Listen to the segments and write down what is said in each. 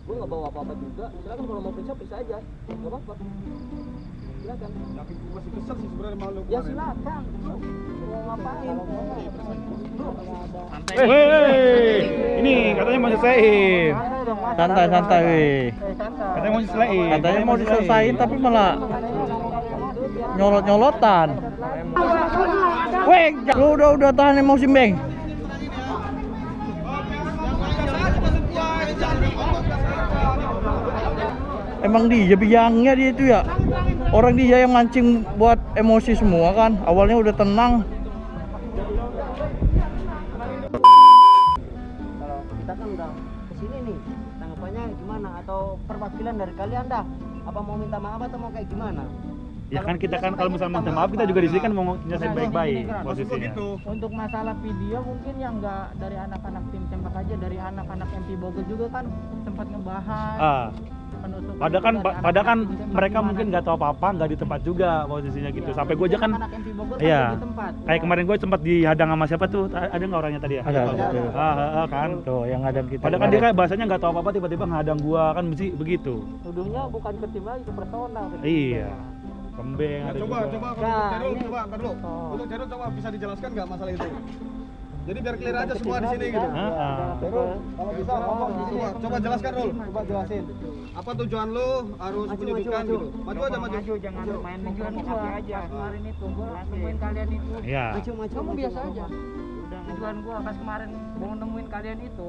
Gue nggak bawa apa-apa juga. Silakan kalau mau periksa aja. Nggak apa-apa. Silakan. Yakin gue masih kesel sih sebenarnya malu. Ya silakan. Mau ngapain? Hei, ini katanya mau selesaiin. Santai weh. Katanya mau selesaiin. Katanya mau diselesain tapi malah nyolot-nyolotan. Weh, lu udah tahan emosi, Beng. Emang dia biangnya dia itu ya. Orang dia yang mancing buat emosi semua kan. Awalnya udah tenang. Kalau kita kan udah kesini nih, tanggapannya gimana? Atau perwakilan dari kalian dah? Apa mau minta maaf atau mau kayak gimana? Ya kan kita kan kalau misalnya minta maaf kita juga di sini kan mau nyelesain baik-baik posisinya. Untuk masalah video mungkin yang nggak dari anak-anak tim tembak aja, dari anak-anak MP Bogor juga kan sempat ngebahas. Penutupan Padahal kan mereka mungkin nggak tahu apa-apa, nggak di tempat juga posisinya gitu. Ya, Sampai gue aja kan, anak MP Bogor iya. di tempat. Kayak kemarin gue sempat dihadang sama siapa tuh? Ada nggak orangnya tadi ya? Ada. Kan. Tuh yang ada kita. Padahal kan dia kayak bahasanya nggak tahu apa-apa tiba-tiba ngehadang gua kan mesti begitu. Tuduhnya bukan ke tim lagi, ke personal. Iya. Kembeng Ya, ada coba juga. kalau Nah, Cerul ini- coba ntar dulu. Untuk Cerul coba bisa dijelaskan nggak masalah itu? Jadi biar clear aja semua di sini gitu. Cerul, kalau bisa ngomong di sini. Coba jelaskan Rul, coba jelasin. Apa tujuan lu harus menyebutkan gitu? Maju aja maju. Jangan main memprovokasi aja. Kemarin itu gua nemuin kalian itu. Iya. Kamu biasa aja. Tujuan gua pas kemarin mau nemuin kalian itu,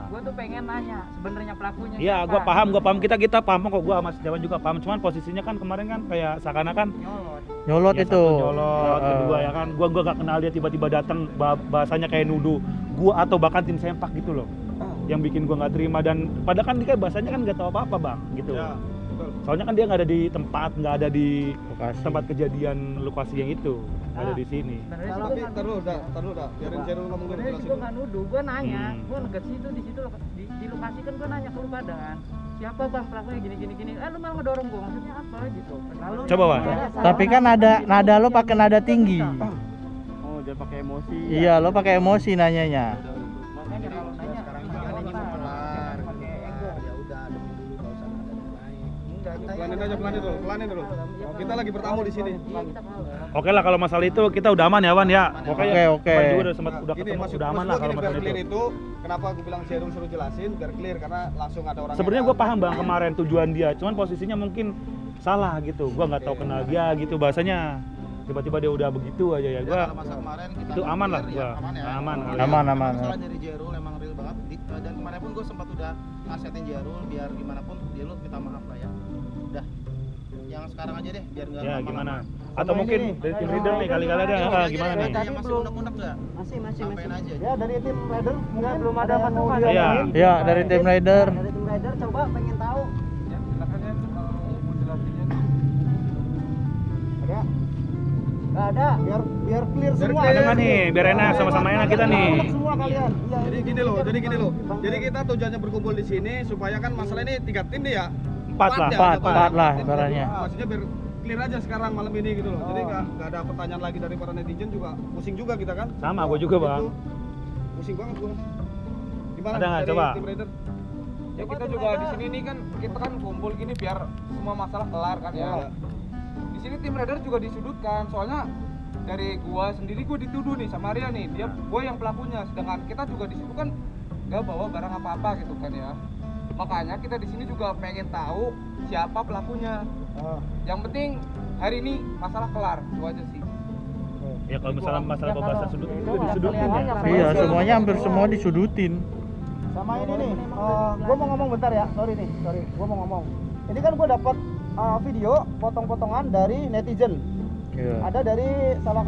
gua tuh pengen nanya sebenarnya pelakunya. Iya, siapa? gua paham. Kita paham kok, gua sama Setiawan juga paham. Cuman posisinya kan kemarin kan kayak seakan-akan Nyolot ya, itu. satu nyolot, kedua ya kan. Gua gak kenal dia tiba-tiba datang bahasanya kayak nuduh gua atau bahkan tim sempak gitu loh. Yang bikin gua nggak terima dan padahal kan dia bahasanya kan nggak tahu apa-apa, Bang, gitu. Ya, betul. Soalnya kan dia nggak ada di tempat, nggak ada di Lokasi. tempat kejadian lokasi yang itu, nggak ada di sini. Tapi ntar dulu dah. Biarin Cerul ngomong dulu Sebenarnya jelasin. gua nggak nuduh, gua nanya, Hmm. gua ke situ di situ di lokasi kan gua nanya ke lu badan. Siapa bang pelakunya gini. Lu malah ngedorong gua, maksudnya apa gitu. Lalu Coba, Wan. Tapi kan nada lo pakai nada tinggi. Oh, jangan pakai emosi. Iya, lo pakai emosi nanyanya. makanya kalau nanya Sekarang jangan kan ini apa, mau kelar. jangan pakai ego. Ya udah, demen dulu enggak usah ada yang lain. Enggak, Pelanin dulu. Oh, kita lagi bertamu di sini. Iya, kita tahu. Oke lah kalau masalah itu kita udah aman ya Wan ya. Pokoknya Oke. kemarin juga udah Gini, ketemu maksud udah aman gua lah kalau gini, biar masalah clear itu. itu, kenapa gue bilang Cerul suruh jelasin biar clear karena langsung ada orang. Sebenarnya gue paham Bang kemarin tujuan dia, cuman posisinya mungkin salah gitu. Gua nggak tahu kenal dia gitu bahasanya. Tiba-tiba dia udah begitu aja ya. Gua Masa kemarin kita itu aman lah clear gua. ya, aman ya. Aman. Aman. Masalah dari Jerul emang real banget dan kemarin pun gue sempat udah nasihatin Jerul biar gimana pun dia lu minta maaf lah ya. Udah. Yang sekarang aja deh biar enggak Ya lama-lama. gimana? Atau mungkin dari tim leader nih kali-kali ada gimana nih? Tadi masih unek-unek enggak? Masih. Sampein aja. Ya, dari tim rider mungkin belum ada masukan. Iya. Iya, dari tim rider. Dari tim rider coba pengen tahu. Ada? Nggak ada. Biar clear semua. Ada nggak nih? Biar enak sama-sama enak kita nih. Semua kalian. Iya. Jadi gini loh. Jadi kita tujuannya berkumpul di sini supaya kan masalah ini 3 tim nih ya. Empat lah. Empat lah Tim ibaratnya. Maksudnya biar clear aja sekarang malam ini gitu loh. Jadi nggak ada pertanyaan lagi dari para netizen juga pusing juga kita kan. Sama gue juga Bang. Gitu. Pusing banget gua. Gimana? Ada nggak? dari Coba. Tim Raider? Ya kita juga di sini nih kan kita kan kumpul gini biar semua masalah kelar kan ya. Iya. Di sini tim Raider juga disudutkan soalnya dari gua sendiri gua dituduh nih sama Ria nih gua yang pelakunya sedangkan kita juga di situ kan nggak bawa barang apa-apa gitu kan ya. Makanya kita di sini juga pengen tahu siapa pelakunya. Yang penting hari ini masalah kelar itu aja sih. Ya kalau misalnya masalah pembahasan sudut itu disudutin ya. Iya, semuanya hampir semua disudutin. Sama ini nih, gue mau ngomong bentar ya, sorry, gue mau ngomong. Ini kan gue dapat video potong-potongan dari netizen. Iya. Ada dari salah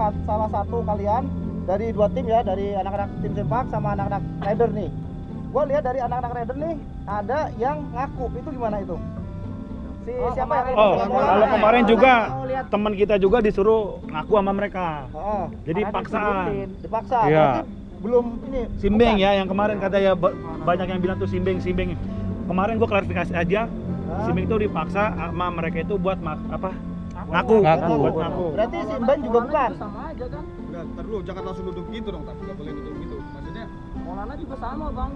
satu kalian dari 2 tim ya, dari anak-anak tim sempak sama anak-anak rider nih. Gue lihat dari anak-anak rider nih ada yang ngaku, itu gimana itu? Siapa yang Oh, kalau kemarin juga teman kita juga disuruh ngaku sama mereka. Jadi paksaan. Dipaksa. Iya. Berarti belum ini. Simbeng bukan? ya yang kemarin katanya banyak yang bilang tuh simbeng. Kemarin gua klarifikasi aja. Simbeng itu dipaksa sama mereka itu buat ngaku. Buat ngaku. Berarti si Imban juga bukan. Sama aja kan. Udah, ntar dulu jangan langsung duduk gitu dong, tapi nggak boleh duduk gitu. Maksudnya Maulana juga sama bang.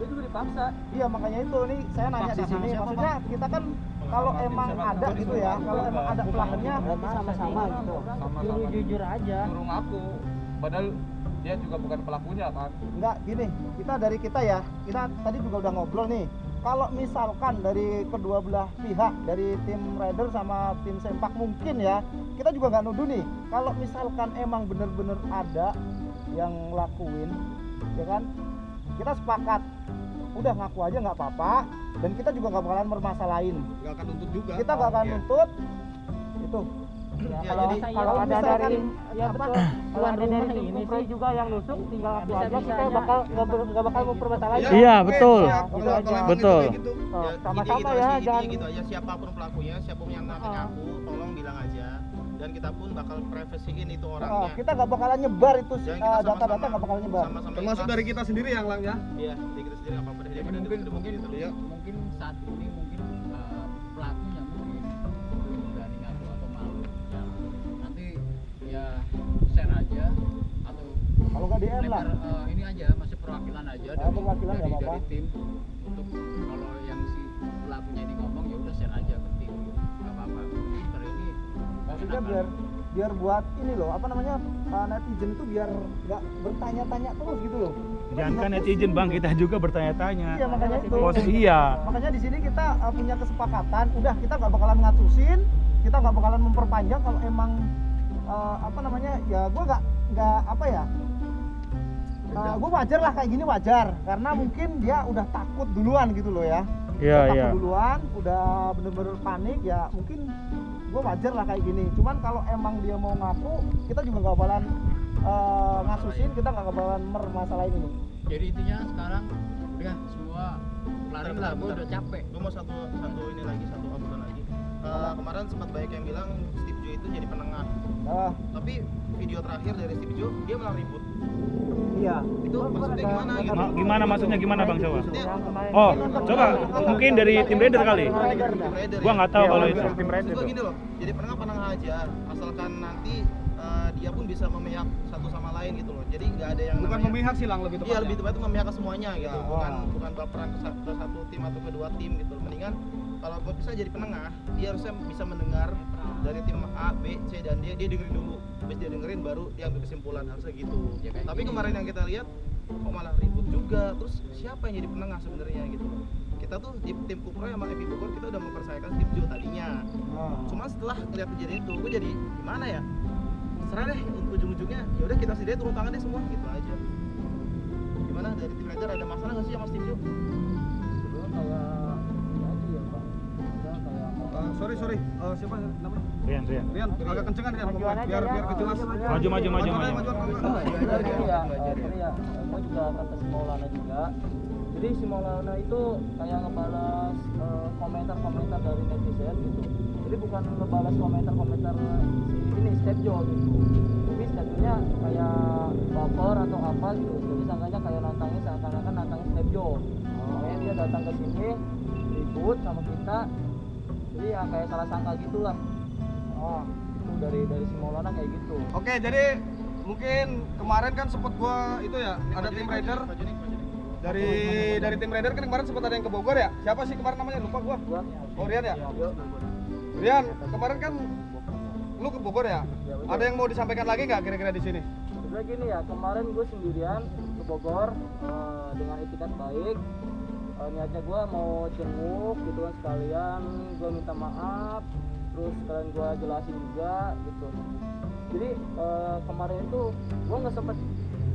Dia juga dipaksa. Iya makanya itu nih saya nanya di sini. Maksudnya kita kan kalau emang ada gitu ya, kalau emang ada pelakunya sama-sama gitu. Jujur aja. Suruh ngaku. Padahal dia juga bukan pelakunya kan. Enggak, gini, kita dari kita ya, kita tadi juga udah ngobrol nih. Kalau misalkan dari kedua belah pihak, dari tim Raider sama tim Sempak mungkin ya, kita juga nggak nuduh nih. Kalau misalkan emang bener-bener ada yang ngelakuin, ya kan, kita sepakat, udah ngaku aja nggak apa-apa, dan kita juga nggak bakalan bermasalahin. Nggak akan nuntut juga. Kita nggak akan nuntut, itu. Ya, Ya, kalau jadi kalau ada misalkan dari ya betul. Kalau ada dari tim Kupray juga yang nusuk tinggal aku aja kita bakal nggak bakal mempermasalahin. Iya, betul. siap. Kalau Gitu aja. emang Betul. gitu, kayak gitu. Sama-sama intinya ya, gitu, jangan intinya gitu aja, siapapun pelakunya, siapapun yang ngaku, tolong bilang aja. Dan kita pun bakal privasiin itu orangnya. kita nggak bakalan nyebar itu Dan kita sama-sama- data-data nggak bakalan nyebar. sama-sama Termasuk ikhlas. dari kita sendiri yang lang ya. Iya, dari kita sendiri nggak apa-apa deh. Jadi Daripada mungkin kita mungkin gitu. Iya. mungkin saat ini mungkin pelakunya mungkin belum berani ngaku atau malu ya nanti ya share aja atau Kalau nggak DM lah. lempar ini aja masih perwakilan aja perwakilan nggak apa-apa. dari tim untuk kalau yang si pelakunya ini ngomong ya udah share aja ke tim gitu. Nggak apa-apa ntar ini Maksudnya biar buat ini loh, apa namanya, netizen itu biar nggak bertanya-tanya terus gitu loh. Jangan kan netizen bang, kita juga bertanya-tanya. Iya makanya itu. Iya. Makanya di sini kita punya kesepakatan, udah kita nggak bakalan ngatusin, kita nggak bakalan memperpanjang kalau emang apa namanya, ya gue nggak apa ya, gue wajar lah kayak gini wajar, karena mungkin dia udah takut duluan gitu loh ya. Iya, Udah iya. takut duluan, udah bener-bener panik ya, mungkin gue wajar lah kayak gini. Cuman kalau emang dia mau ngaku, kita juga nggak bakalan ngasusin, kita nggak bakalan mermasalahin ini. jadi intinya sekarang udah semua lari lah gue udah capek. Gue mau satu ini lagi, satu obrolan lagi. Kemarin sempat banyak yang bilang Steve Joe itu jadi penengah. Ah, Tapi video terakhir dari Steve Joe dia malah ribut. iya. Itu maksudnya gimana gitu? Gimana maksudnya gimana bang Jawa? Maksudnya Oh, coba mungkin dari tim Raider kali. Tim Raider Gua ya. nggak tahu kalau Iya, itu. tim Maksud gua gini loh, jadi penengah aja, asalkan nanti dia pun bisa memihak satu sama lain gitu loh. Jadi nggak ada yang Bukan namanya- memihak sih lang, lebih Iya tepatnya. lebih tepat itu memihak ke semuanya gitu, Ya. bukan baperan ke satu tim atau kedua tim gitu. Mendingan kalau gue bisa jadi penengah, dia harusnya bisa mendengar dari tim A, B, C dan dia dengerin dulu, habis dia dengerin baru dia ambil kesimpulan, harusnya gitu. Ya, kayak Tapi gini. kemarin yang kita lihat kok malah ribut juga, terus siapa yang jadi penengah sebenarnya gitu loh. Kita tuh di tim Kupray sama FI Bogor kita udah mempercayakan Steve Joe tadinya. Cuma setelah ngeliat kejadian itu, gue jadi gimana ya? Serah deh, ujung-ujungnya ya udah kita sendiri turun tangan deh semua gitu aja. Gimana dari tim Raider ada masalah nggak sih sama Steve Joe? Sorry, siapa namanya? Rian. Rian, agak kencengan Rian, biar kejelas. Maju. Gue juga kata si Maulana juga. Jadi si Maulana itu kayak ngebalas komentar-komentar dari netizen gitu. Jadi bukan ngebalas komentar-komentar si ini Steve Joe gitu. Tapi Steve Joe-nya kayak baper atau apa gitu. Jadi sangkanya kayak nantangin, seakan-akan nantangin Steve Joe. Makanya dia datang ke sini ribut sama kita. Jadi ya kayak salah sangka gitulah. Itu dari si Maulana kayak gitu. Oke, jadi mungkin kemarin kan sempat gua itu ya, ada tim Raider. Dari tim Raider kan kemarin sempat ada yang ke Bogor ya. Siapa sih kemarin namanya? Lupa gua. Oh, Rian ya? Rian, kemarin kan lu ke Bogor ya? Ada yang mau disampaikan lagi nggak kira-kira di sini? Sebenarnya gini ya, kemarin gue sendirian ke Bogor dengan itikat baik. Niatnya gue mau jenguk gitu kan, sekalian gue minta maaf, terus sekalian gue jelasin juga gitu. Jadi kemarin itu gue nggak sempet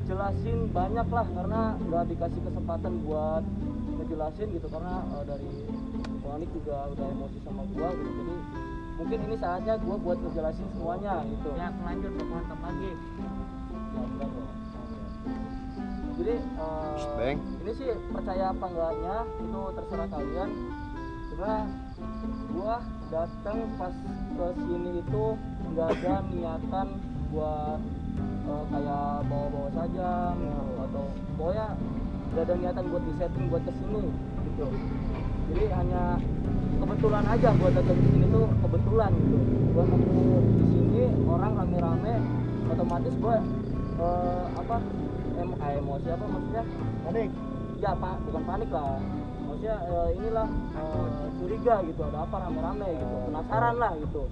jelasin banyak lah, karena nggak dikasih kesempatan buat ngejelasin gitu, karena dari Panik juga udah emosi sama gue gitu. Jadi mungkin ini saatnya gue buat ngejelasin semuanya gitu. Ya lanjut ke mantap lagi. Ya udah dong. Jadi ini sih percaya apa enggaknya itu terserah kalian. Sebenarnya gua datang pas ke sini itu nggak ada niatan buat kayak bawa-bawa saja gitu, atau pokoknya nggak ada niatan buat disetting buat kesini gitu. Jadi hanya kebetulan aja buat datang ke sini tuh kebetulan gitu. Gua nemu di sini orang rame-rame, otomatis gua emosi apa maksudnya ya pak bukan panik lah, maksudnya inilah curiga gitu, ada apa rame-rame gitu, penasaran lah gitu.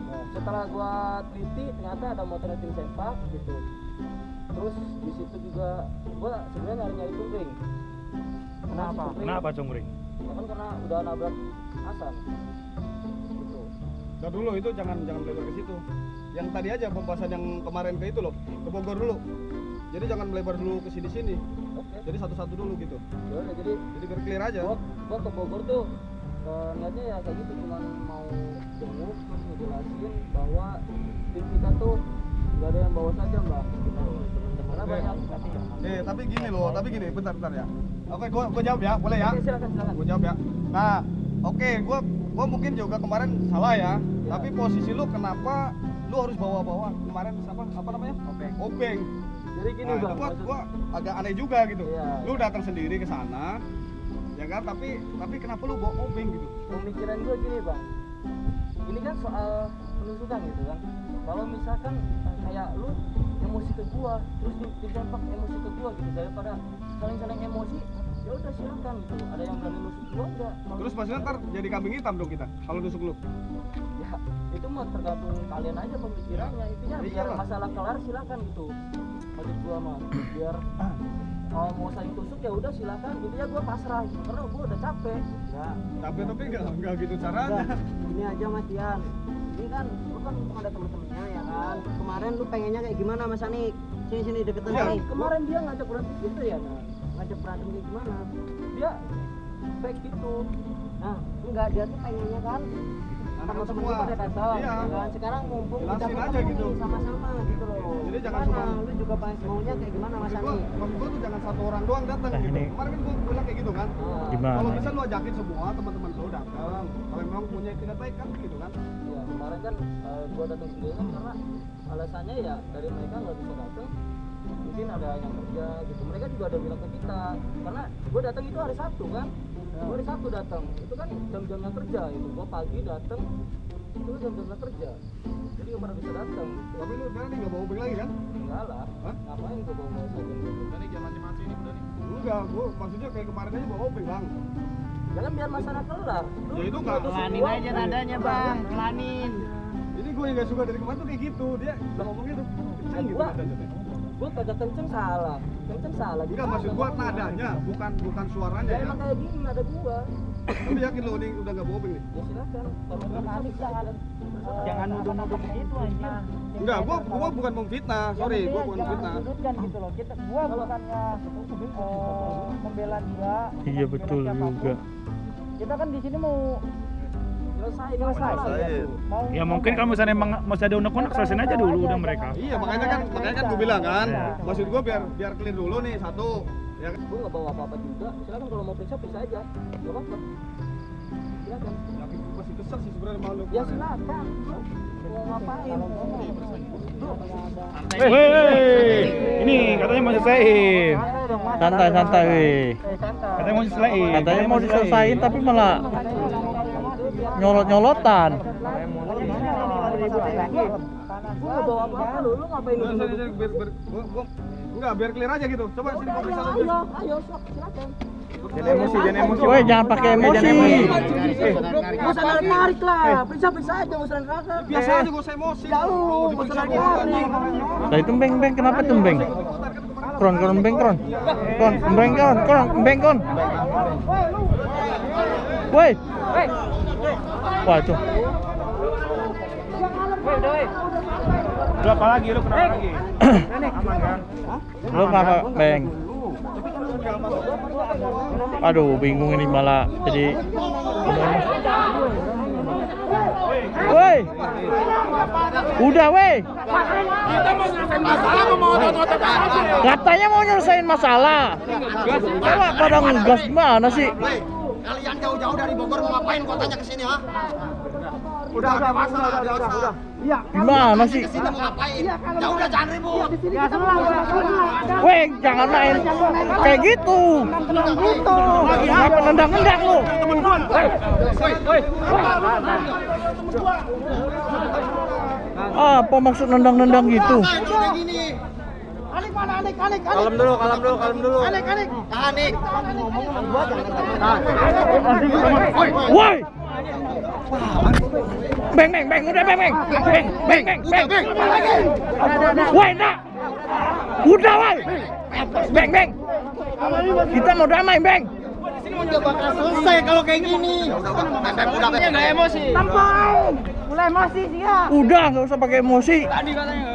Nah, setelah gua teliti ternyata ada motornya tim sempak gitu. Terus di situ juga gua sebenarnya nyari Cungkring. Kenapa Cungkring? Ya kan karena udah nabrak Hasan gitu. Nah dulu itu jangan melebar ke situ. Yang tadi aja pembahasan yang kemarin ke itu loh, ke Bogor dulu. Jadi jangan melebar dulu ke sini. Oke. Jadi satu-satu dulu gitu. Ya udah, jadi biar clear aja. Gua ke Bogor tuh niatnya ya kayak gitu, cuman mau jenguk terus ngejelasin bahwa tim kita tuh nggak ada yang bawa saja mbak. Karena banyak. Tapi gini, bentar ya. Oke, gua jawab ya, boleh ya? Oke, silakan. Gua jawab ya. Nah, oke, gua mungkin juga kemarin salah ya. Tapi posisi lu kenapa lu harus bawa kemarin apa namanya? Obeng. Jadi gini nah, bang, itu gua agak aneh juga gitu. Iya. Lu datang sendiri ke sana, ya kan? Tapi kenapa lu bawa obeng gitu? Pemikiran gua gini bang, ini kan soal penusukan gitu kan. Kalau misalkan kayak lu emosi ke gua, terus tim sempak emosi ke gua gitu, daripada saling emosi, ya udah silakan gitu. Ada yang berani nusuk gua enggak? Terus maksudnya ntar jadi kambing hitam dong kita kalau nusuk lu. Ya itu mah tergantung kalian aja pemikirannya. Intinya biar masalah kelar silakan gitu. Maksud gua mah biar mau saling tusuk ya udah silakan. Intinya gua pasrah gitu, karena gua udah capek. Ya. Tapi enggak gitu caranya. Ini aja Mas Dian. Ini kan lu kan ada temen-temennya ya kan. Kemarin lu pengennya kayak gimana Mas Anik? Sini deketin Nah, nih. kemarin dia ngajak berantem gitu ya, nah. Ngajak berantem kayak gimana? Dia fake gitu. Nah, enggak, dia tuh pengennya kan teman-teman semua. lu pada datang. Iya. Ya kan? Sekarang mumpung kita Jelasin aja ketemu gitu. nih sama-sama gitu loh. Jadi jangan Gimana? cuma- Lu juga maunya kayak gimana Mas Anik? Maksud gua tuh jangan satu orang doang datang Nah, gitu. ini- Kemarin kan gua bilang kayak gitu kan. Gimana? Kalau bisa lu ajakin semua teman-teman lu datang. Kalau memang punya itikat baik kan gitu kan. Ya kemarin kan gua datang sendiri kan karena alasannya ya dari mereka nggak bisa datang, mungkin ada yang kerja gitu. Mereka juga ada bilang ke kita, karena gua datang itu hari Sabtu kan. Gua hari Sabtu datang, itu kan jam-jamnya kerja itu. Gua pagi datang, itu jam-jamnya kerja. Jadi gak pernah bisa datang. Tapi lu sekarang nih nggak bawa obeng lagi kan? Enggak lah. Hah? Ngapain gua bawa saja? Ini jangan macam-macam ini udah nih. Enggak, gua maksudnya kayak kemarin aja bawa obeng bang. Jangan biar masalah kelar. Ya itu nggak. Kelanin aja nadanya Bang, kelanin. Ini gue yang nggak suka dari kemarin tuh kayak gitu. Dia ngomongnya tuh kenceng gitu Gua- nadanya. Gua kagak kenceng salah. Kenceng salah. Enggak, maksud gua nadanya, bukan suaranya Ya ya. emang kayak gini ada gua. Tapi yakin lo ini udah nggak bawa obeng nih? Ya silakan. Kalau panik jangan. Jangan nuduh-nuduh begitu anjir. Enggak, gua bukan memfitnah. Sorry, gua bukan memfitnah. Sudutkan gitu loh. Gua bukannya membela dia. Iya betul juga. Kita kan di sini mau Selesai. mau Ya mungkin kalau misalnya emang masih ada unek-unek selesaiin aja dulu udah mereka. Iya, makanya kan gua bilang kan. Maksud gua biar clear dulu nih satu. Ya kan? Gue nggak bawa apa-apa juga. Silakan kalau mau periksa aja. Gak apa-apa. Silakan. Yakin gua masih kesel sih sebenarnya sama lu. Ya silakan. Mau ngapain? Hei, ini katanya mau selesaiin. Santai weh. Katanya mau selesaiin. Katanya mau diselesain tapi malah nyolot-nyolotan. Gue nggak bawa apa-apa lu. Lu ngapain Udah, lu? sini, gua enggak biar clear aja gitu. Coba sini gua periksa dulu. Ayo, sok, silakan. Jangan emosi. Woi, jangan pakai emosi. Gak usah narik lah. Periksa aja, gak usah narik. Biasa aja gua usah emosi. Ya lu, gak usah narik. Lah itu beng kenapa tuh beng? Kron beng. Woi. Wah itu. Lu apa lagi? Lu kenapa lagi? Aman kan? Lu kenapa beng? Aduh, bingung ini malah jadi. Woi. Udah, woi. Kita mau nyelesain masalah mau otot-otot aja. Katanya mau nyelesain masalah. Coba pada ngegas gimana sih? Kalian jauh-jauh dari Bogor mau ngapain kotanya ke sini, ha? Udah. Iya. Gimana sih? Kesini mau ngapain? Ya udah jangan ribut. Weh, jangan main kayak gitu. Kenapa nendang-nendang lu? Apa maksud nendang-nendang gitu? Kayak gini. Kalem dulu. Panik. Woi. Beng, udah beng. Woi, nak. Udah, woi. Beng. Kita mau damai, beng. Udah bakal selesai kalau kayak gini. Udah. Nggak emosi. Mulai emosi sih ya. Udah, nggak usah pakai emosi. Tadi katanya.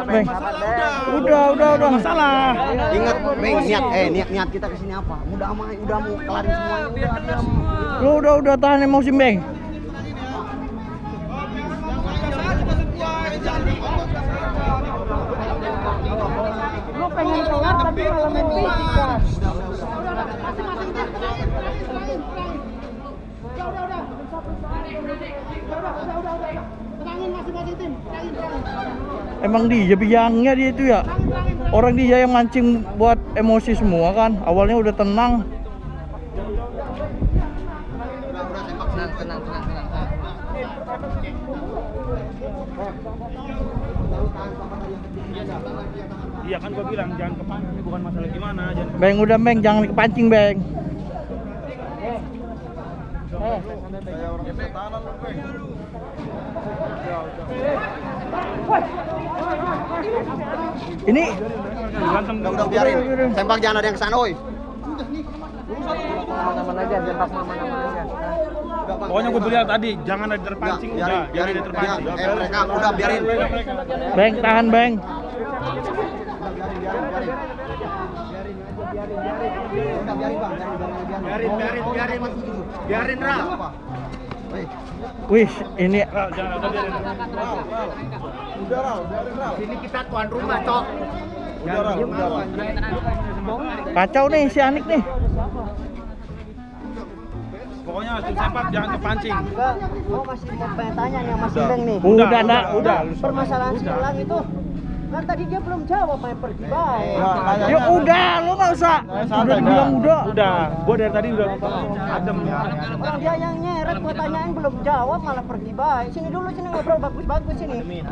Beng. Udah. Masalah. Ingat, Beng, niat kita kesini apa? Udah mau kelarin semuanya. Lu udah tahan emosi, beng. Lu pengen kelar tapi malah main fisik kan. Emang dia biangnya dia itu ya. Orang dia yang mancing buat emosi semua kan. Awalnya udah tenang. Tenang. Iya kan gua bilang jangan kepancing, bukan masalah gimana, jangan Beng, udah beng, jangan kepancing, beng. Ini berantem. Udah biarin. Tembak jangan ada yang kesana, woi. Aman aja, jebak aman aja. Pokoknya gue bilang tadi jangan ada terpancing, udah, jangan ada terpancing. Mereka udah biarin. beng, tahan, beng. Biarin, Ra. Wih, ini Jangan udah biarin. Sini kita tuan rumah, Cok. kacau nih si Anik nih. Pokoknya tim sepak jangan kepancing. Enggak, gua masih mau tanya nih sama si Beng nih. Udah, nak. Permasalahan sekarang itu kan tadi dia belum jawab main pergi baik. Ya udah, lu nggak usah. Udah dibilang udah. Udah, gue dari tadi udah adem ya. Orang dia yang nyeret gua tanyain belum jawab malah pergi baik. Sini dulu sini ngobrol bagus sini. Ini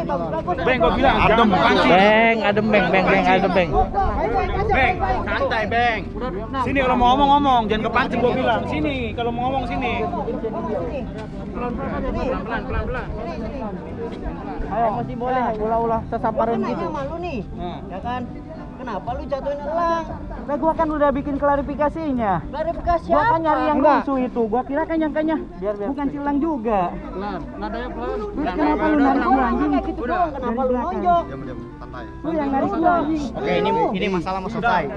bagus. Beng, gue bilang jangan kepancing. Beng, adem, beng, adem, beng. Beng, santai, Beng. Sini kalau mau ngomong, jangan kepancing gue bilang. Sini, kalau mau ngomong sini. Pelan-pelan. Ayo masih boleh ulah-ulah sesamparan gitu. Malu nih. Ya kan? Kenapa lu jatuhin elang? Nah gua kan udah bikin klarifikasinya. Klarifikasi apa? Gua kan nyari yang lucu itu. Gua kira kan nyangkanya bukan cilang juga. Nadanya pelan. Terus kenapa lu narik gua anjing kayak gitu doang? Kenapa lu nonjok? Diam, santai. Lu yang narik gua anjing. Oke, ini masalah mau selesai.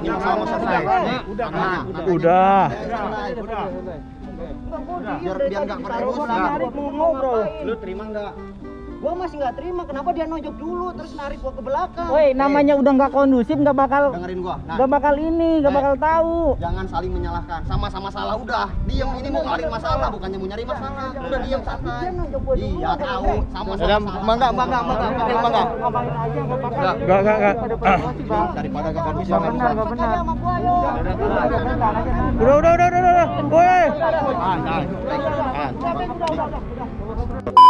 Udah. Biar enggak beremosi. Narik mau ngobrol. Lu terima enggak? Gua masih nggak terima, kenapa dia nonjok dulu terus narik gua ke belakang? Woi, namanya udah nggak kondusif, nggak bakal Dengerin gua. Nah, nggak bakal tahu. jangan saling menyalahkan. Sama-sama salah udah. Diem, ini mau ngelarin masalah bukannya mau nyari masalah. Udah diem santai. Dia nonjok gua dulu. Iya, tahu. Sama-sama. Udah, Bangga. Ngapain aja nggak apa-apa. Enggak. Daripada gak bisa Nggak benar. Aja sama gua yo. Udah. Woi. Udah.